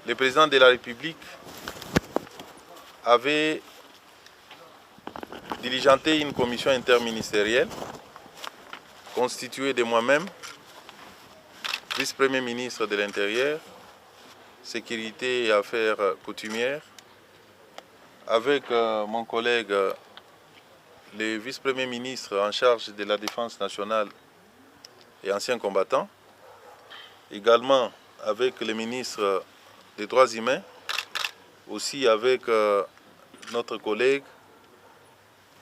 le président de la République avait diligenté une commission interministérielle constituée de moi-même, vice-premier ministre de l'Intérieur, sécurité et affaires coutumières, avec mon collègue, le vice-premier ministre en charge de la défense nationale et ancien combattant, également avec le ministre des droits humains, aussi avec notre collègue,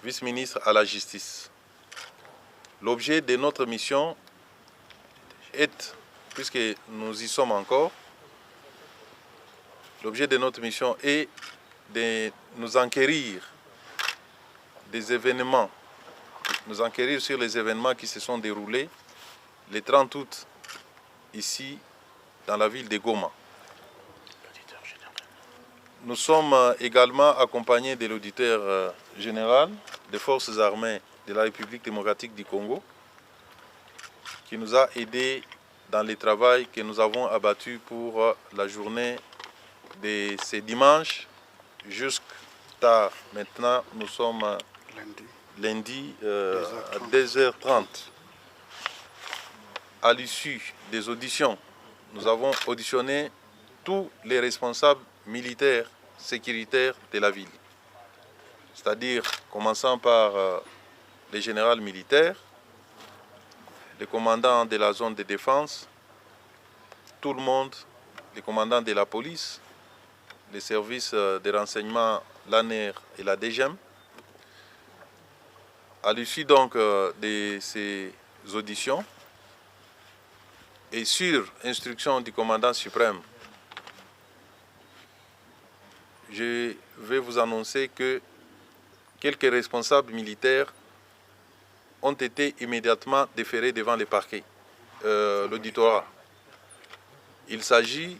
vice-ministre à la justice. L'objet de notre mission est, puisque nous y sommes encore, l'objet de notre mission est de nous enquérir des événements, nous enquérir sur les événements qui se sont déroulés le 30 août ici dans la ville de Goma. Nous sommes également accompagnés de l'auditeur général des forces armées de la République démocratique du Congo qui nous a aidés dans le travail que nous avons abattu pour la journée de ce dimanche jusqu'à tard. Maintenant, nous sommes lundi à 2h30. À l'issue des auditions, nous avons auditionné tous les responsables militaires, sécuritaires de la ville. C'est-à-dire, commençant par les généraux militaires, les commandants de la zone de défense, tout le monde, les commandants de la police, les services de renseignement, l'ANER et la DGM. À l'issue donc de ces auditions, et sur instruction du commandant suprême, je vais vous annoncer que quelques responsables militaires ont été immédiatement déférés devant les parquets, l'auditorat. Il s'agit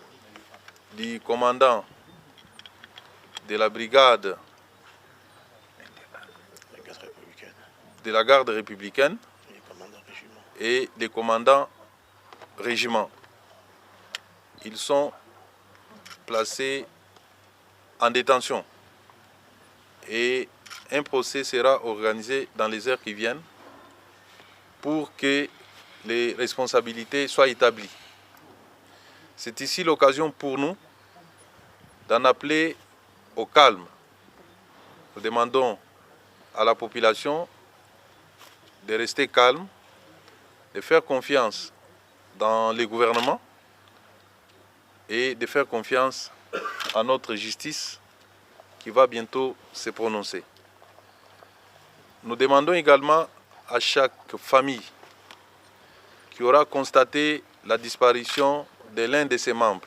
du commandant de la brigade de la garde républicaine et des commandants régiments. Ils sont placés en détention et un procès sera organisé dans les heures qui viennent pour que les responsabilités soient établies. C'est ici l'occasion pour nous d'en appeler au calme. Nous demandons à la population de rester calme, de faire confiance dans les gouvernements et de faire confiance à notre justice qui va bientôt se prononcer. Nous demandons également à chaque famille qui aura constaté la disparition de l'un de ses membres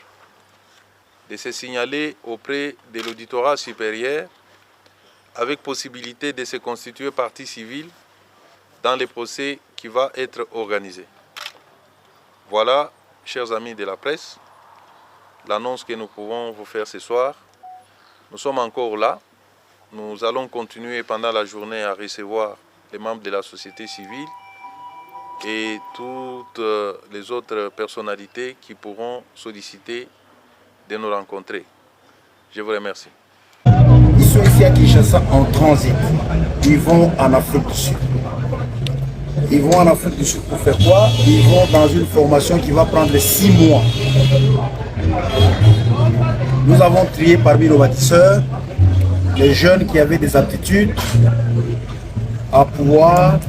de se signaler auprès de l'auditorat supérieur avec possibilité de se constituer partie civile dans le procès qui va être organisé. Voilà, chers amis de la presse, l'annonce que nous pouvons vous faire ce soir. Nous sommes encore là. Nous allons continuer pendant la journée à recevoir les membres de la société civile et toutes les autres personnalités qui pourront solliciter de nous rencontrer. Je vous remercie. Ils sont ici à Kinshasa en transit. Ils vont en Afrique du Sud. Ils vont en Afrique du Sud pour faire quoi? Ils vont dans une formation qui va prendre 6 mois. Nous avons trié parmi nos bâtisseurs les jeunes qui avaient des aptitudes à pouvoir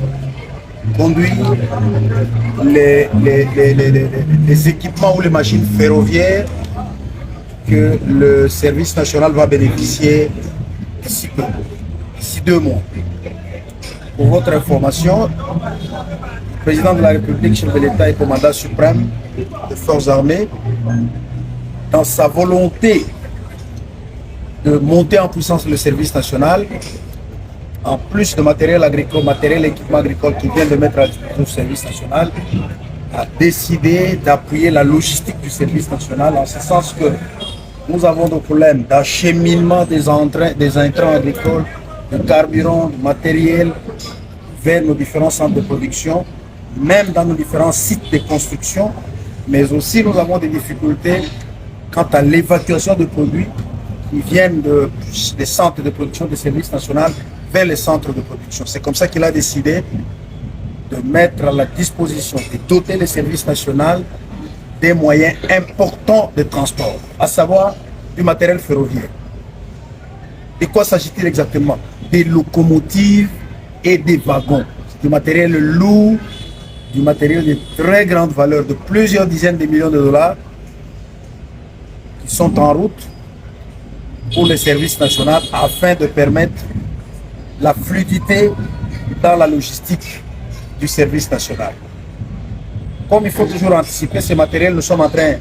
conduire les équipements ou les machines ferroviaires que le service national va bénéficier d'ici 2 mois. Pour votre information, le président de la République, chef de l'État et commandant suprême des forces armées, dans sa volonté de monter en puissance le service national, en plus de matériel agricole, matériel et équipement agricole qu'il vient de mettre à disposition du service national, a décidé d'appuyer la logistique du service national, en ce sens que nous avons des problèmes d'acheminement des intrants agricoles, de carburant, de matériel vers nos différents centres de production, même dans nos différents sites de construction, mais aussi nous avons des difficultés quant à l'évacuation de produits qui viennent des centres de production des services nationaux vers les centres de production. C'est comme ça qu'il a décidé de mettre à la disposition, de doter les services nationaux des moyens importants de transport, à savoir du matériel ferroviaire. De quoi s'agit-il exactement? Des locomotives et des wagons. Du matériel lourd, du matériel de très grande valeur, de plusieurs dizaines de millions de dollars, qui sont en route pour les services nationaux afin de permettre la fluidité dans la logistique du service national. Comme il faut toujours anticiper, ces matériels, nous sommes en train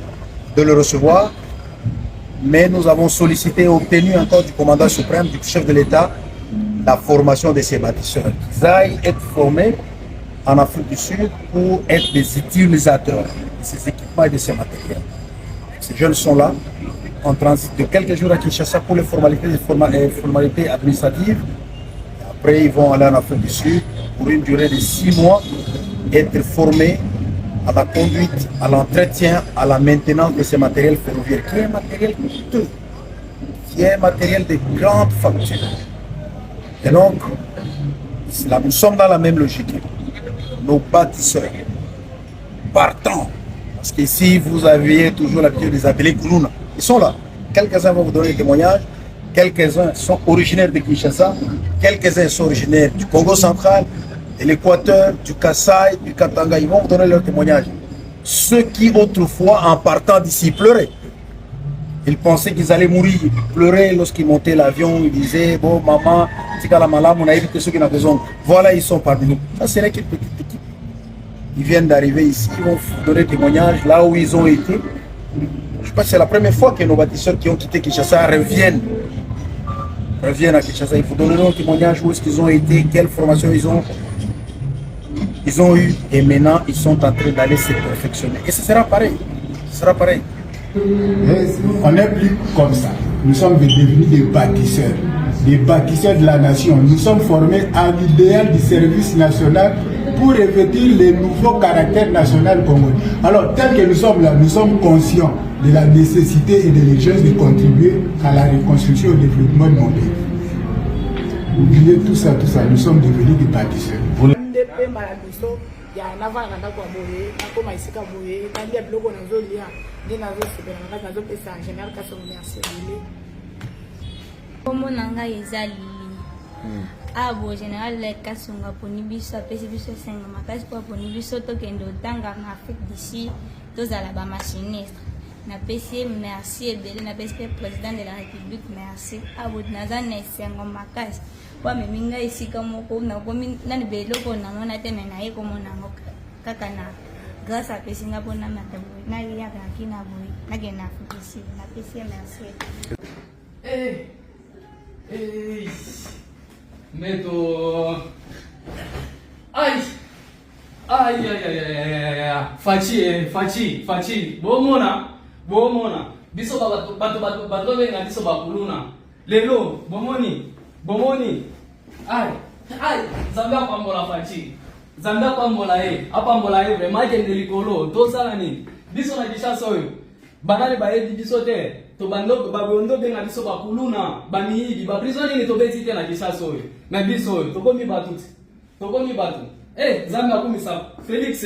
de le recevoir, mais nous avons sollicité et obtenu encore du commandant suprême, du chef de l'État, la formation de ces bâtisseurs. Qu'ils aillent être formés en Afrique du Sud pour être des utilisateurs de ces équipements et de ces matériels. Ces jeunes sont là, en transit de quelques jours à Kinshasa pour les formalités administratives. Après, ils vont aller en Afrique du Sud pour une durée de 6 mois, être formés à la conduite, à l'entretien, à la maintenance de ces matériels ferroviaires, qui est un matériel coûteux, qui est un matériel de grande facture. Et donc, là, nous sommes dans la même logique. Nos bâtisseurs, partant, parce qu'ici, vous aviez toujours l'habitude de les appeler Koulouna. Ils sont là. Quelques-uns vont vous donner des témoignages. Quelques-uns sont originaires de Kinshasa. Quelques-uns sont originaires du Congo central, de l'Équateur, du Kasaï, du Katanga. Ils vont vous donner leurs témoignages. Ceux qui, autrefois, en partant d'ici, pleuraient. Ils pensaient qu'ils allaient mourir. Ils pleuraient lorsqu'ils montaient l'avion. Ils disaient, bon, maman, c'est la malade, on a évité ceux qui n'ont besoin. Voilà, ils sont parmi nous. Ça, c'est une petite équipe. Ils viennent d'arriver ici. Ils vont vous donner témoignages là où ils ont été. Je pense que c'est la première fois que nos bâtisseurs qui ont quitté Kinshasa reviennent à Kinshasa. Il faut donner un témoignage où est-ce qu'ils ont été, quelle formation ils ont eu. Et maintenant, ils sont en train d'aller se perfectionner. Et ce sera pareil. Ce sera pareil. On n'est plus comme ça. Nous sommes devenus des bâtisseurs de la nation. Nous sommes formés à l'idéal du service national pour revêtir les nouveaux caractères nationaux congolais. Alors, tel que nous sommes là, nous sommes conscients de la nécessité et de l'urgence de contribuer à la reconstruction et au développement de mon pays. Oubliez tout ça, nous sommes devenus des bâtisseurs. Abo général Kasonga poni biso apesi biso senga makasi po poni biso tokende otanga na Afrique d'ici tozala ba machiniste na pesi merci ebele na pesi président de la République merci abo naza na senga makasi po meminga esika moko na komi na beloko na mona te na ye komona ngoka kaka na grâce à pesi nga pona matabo na ya ka kina boy na ke na Afrique d'ici na pesi merci. Meto Aïe Fachi Bomona Biso bato benga biso bakuluna Lelo Bomoni Aïe Zambia kwambola Fachi Zambia kwambola apambola vraiment kende likolo tosala ni biso na Kinshasa oyo banale bayebi biso te to bando babondo benga biso bakuluna bamiyibi ba prisonnier ni to beti te na Kinshasa oyo na biso oyo tokomi batu Zambia kumisa Felix